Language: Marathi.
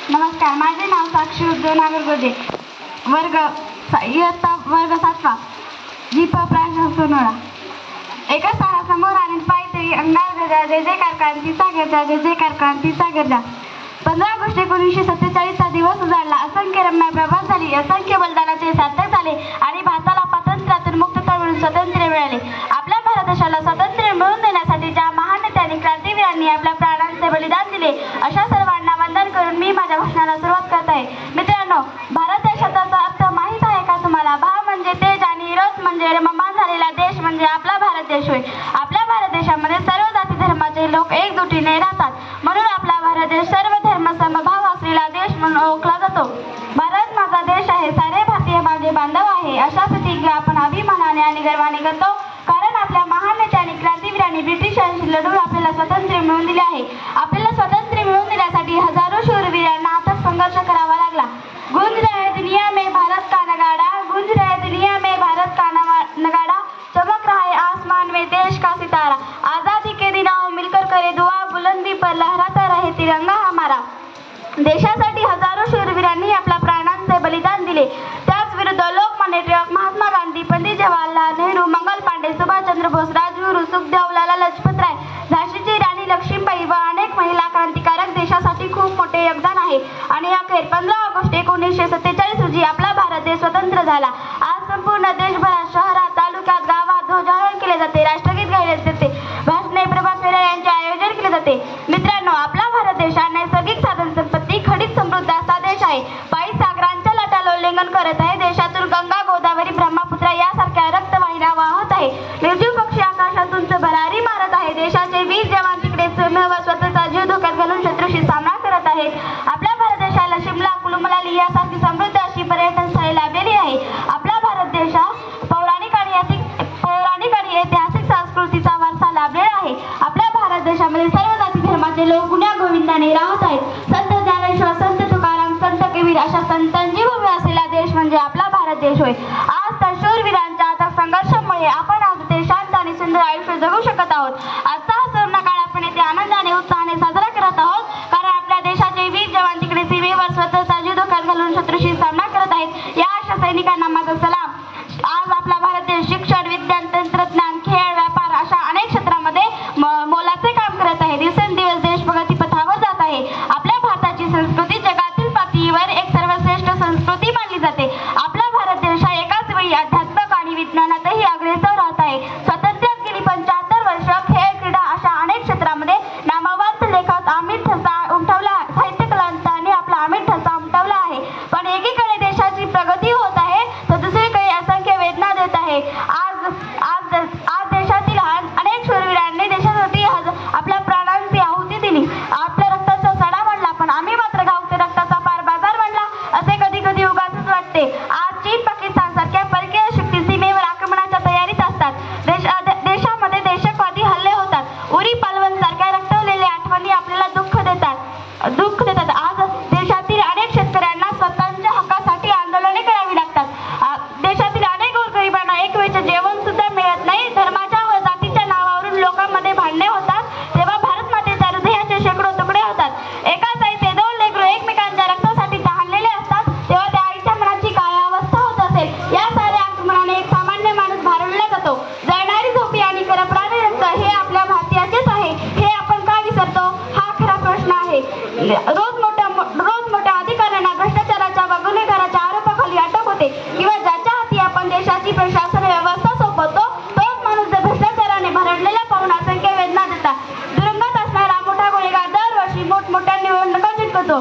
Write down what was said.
नमस्कार, माझे नाव साक्षी उद्धव नागरगोजे, वर्ग 7वा, जीप प्राण सोनोळा. एका स्थानासमोर आणि पायथळी अंगार गजा, जय जयकार क्रांतीचा गजा, जय जयकार क्रांतीचा गजा. 15 ऑगस्ट 1947 चा दिवस उजाडला. असंख्य रम्य प्रभात झाली, असंख्य बलिदानाचे सार्थक झाले आणि भारताला स्वातंत्र्यातून मुक्तता मिळून स्वातंत्र्य मिळाले. आपल्या भारत देशाला स्वातंत्र्य मिळवून देण्यासाठी ज्या महान नेत्यांनी, क्रांतिवीरांनी आपल्या प्राणांचे बलिदान दिले, अशा सर्वांना वंदन करून मी माझ्या भाषणाला सुरुवात करत आहे. मित्रांनो, भारत या शब्दाचा अर्थ माहीत आहे का तुम्हाला? भा म्हणजे तेज आणि रथ म्हणजे ममान झालेला देश म्हणजे आपला भारत देश होय. आपल्या भारत देशामध्ये सर्व जाती धर्माचे लोक एकजुटीने राहतात, म्हणून आपला भारत देश सर्व धर्म समभाव असलेला देश म्हणून ओळखला जातो. भारत माझा देश आहे, सारे भारतीय माझे बांधव आहे, अशा प्रतिज्ञा आपण अभिमानाने आणि गर्वाने करतो, कारण आपल्या महान नेत्यांनी, क्रांतिवीरांनी ब्रिटिशांशी लढून आपल्याला स्वातंत्र्य मिळवून दिले आहे. आपल्याला स्वातंत्र्य मिळवून देण्यासाठी हजारो शूरवीरांना अथक संघर्ष करावा लागला. गूंज रहा है दुनिया में भारत का नगाड़ा, गूंज रहा है दुनिया में भारत का नगाड़ा, चमक रहा है आसमान में देश का सितारा, आजादी के दिन आओ मिलकर करे दुआ, बुलंदी पर लहराता रहे तिरंगा हमारा. देशासाठी हजारो शूरवीरांनी आपल्या प्राणांचे बलिदान दिले. त्याच विरुद्ध लोकमान्य टिळक, महात्मा गांधी, पंडित जवाहरलाल नेहरू, मंगल पांडे, सुभाषचंद्र बोस, राजगुरू, सुखदेव, लाला लजपत राय, झाशीची राणी लक्ष्मीबाई व अनेक महिला क्रांतिकारक देशासाठी खूप मोठे योगदान आहे. आणि अखेर 15 ऑगस्ट 1947 रोजी आपला भारत देश स्वतंत्र झाला. आज संपूर्ण देशभरात, शहरात, तालुक्यात, गावात ध्वजारोहण केले जाते, राष्ट्रगीत गायले जाते, भाषणे, प्रभात फेऱ्या यांचे आयोजन केले जाते. मित्रांनो, आपला भारत देश हा नैसर्गिक साधन संपत्ती खडीत समृद्ध असा देश आहे. पायी सागरांच्या लाटाला उल्लंघन करत आहे. देशातून गंगा, गोदावरी, ब्रह्मपुत्रा यासारख्या रक्तवाहिन्या वाहत आहे. निर्जीव पक्षी आकाशातून भरारी मारत आहे. देशाचे वीर जवान तिकडे व स्वतःचा जीव धोक्यात घालून शत्रूशी सामना करत आहेत. आपल्या भारत देशाला शिमला, कुलू मनाली यासारखी समृद्ध अशी पर्यटन स्थळे लाभलेली आहे. आपला भारत देश हा पौराणिक आणि ऐतिहासिक संस्कृतीचा वारसा लाभलेला आहे. आपल्या भारत देशामध्ये सर्व जाती धर्माचे लोक गुण्या गोविंदाने राहत आहेत. संत ज्ञानेश्वर, संत तुकाराम, संत कबीर अशा संतांची भूमी असलेला देश म्हणजे आपला भारत देश होय. आज त्या शूरवीरांच्या अथक संघर्षामुळे आपण आज ते शांत आणि सुंदर आयुष्य जगू शकत आहोत. आजचा हा सुवर्णकाळ आपण येथे आनंदाने, उत्साहाने साजरा करत आहोत, कारण आपल्या देशाचे वीर जवान तिकडे सीमेवर स्वतःचा जीव धोक्यात घालून शत्रूशी सामना करत आहेत. या अशा सैनिकांना माझा सलाम. आज आपला भारत देश शिक्षण, विज्ञान, तंत्रज्ञान, खेळ, व्यापार अशा अनेक क्षेत्रामध्ये मोलाचे काम करत आहे. दिवसेंदिवस देश प्रगती पथावर जात आहे. आपल्या भारताची संस्कृती जगातील पातळीवर एक सर्वश्रेष्ठ संस्कृती मानली जाते. आपला भारत देश हा एकाच वेळी अध्यात्मक आणि विज्ञानातही अग्रेसर राहत आहे. स्वातंत्र्यात गेली 75 वर्ष खेळ, क्रीडा अशा अनेक क्षेत्रामध्ये नामवंत लेखक अमित ठसा उमटवला, साहित्यकलांनी आपला अमित ठसा उमटवला आहे. पण एकीकडे देशाची प्रगती होत आहे तर दुसरीकडे असंख्य वेदना देत आहे. आज देशातील अनेक शूरवीरांनी देशासाठी आपल्या प्राणांची आहुती दिली. आपल्या रक्ताचा सडा म्हणला, पण आम्ही मात्र गावते रक्ताचा पार बाजार म्हणला, असे कधी कधी उगाचच वाटते. आज चीन, पाकिस्तान सारख्या परकीय शक्ती सीमेवर आक्रमणाच्या तयारीत असतात. देशामध्ये दहशतवादी हल्ले होतात. उरी पालवण सारख्या रक्तवलेल्या आठवणी आपल्याला दुःख देतात. आज देशातील अनेक शेतकऱ्यांना स्वतःच्या हक्कासाठी आंदोलने करावी लागतात. देशातील अनेक गोरगरिबांना एक वेळचे जेवण सुद्धा मिळत नाही. धर्माच्या व जातीच्या नावावरून लोकांमध्ये भांडणे होतात, तेव्हा भारत मातेच्या हृदयाचे शेकडो तुकडे होतात. एकाच आईचे 2 लेकरं एकमेकांच्या रक्तासाठी तहानलेले असतात, तेव्हा त्या आईच्या मनाची काय अवस्था होत असेल. या साऱ्या आक्रमणाने एक सामान्य माणूस भारावला जातो. जळणारी झोपी आणि करपणारे रक्त हे आपल्या भारतीयाचेच आहे. हे आपण का विसरतो? हा खरा प्रश्न आहे. रोज मोठ्या अधिकाऱ्यांना भ्रष्टाचाराच्या व गुन्हेगाराच्या आरोपाखाली अटक होते, किंवा ज्याच्या हाती आपण देशाची प्रशासन व्यवस्था सोपवतो तोच माणूस जर भ्रष्टाचाराने भरडलेला पाहून असंख्य वेदना देतात. तुरुंगात असणारा मोठा गुन्हेगार दरवर्षी मोठमोठ्या निवडणुका जिंकतो.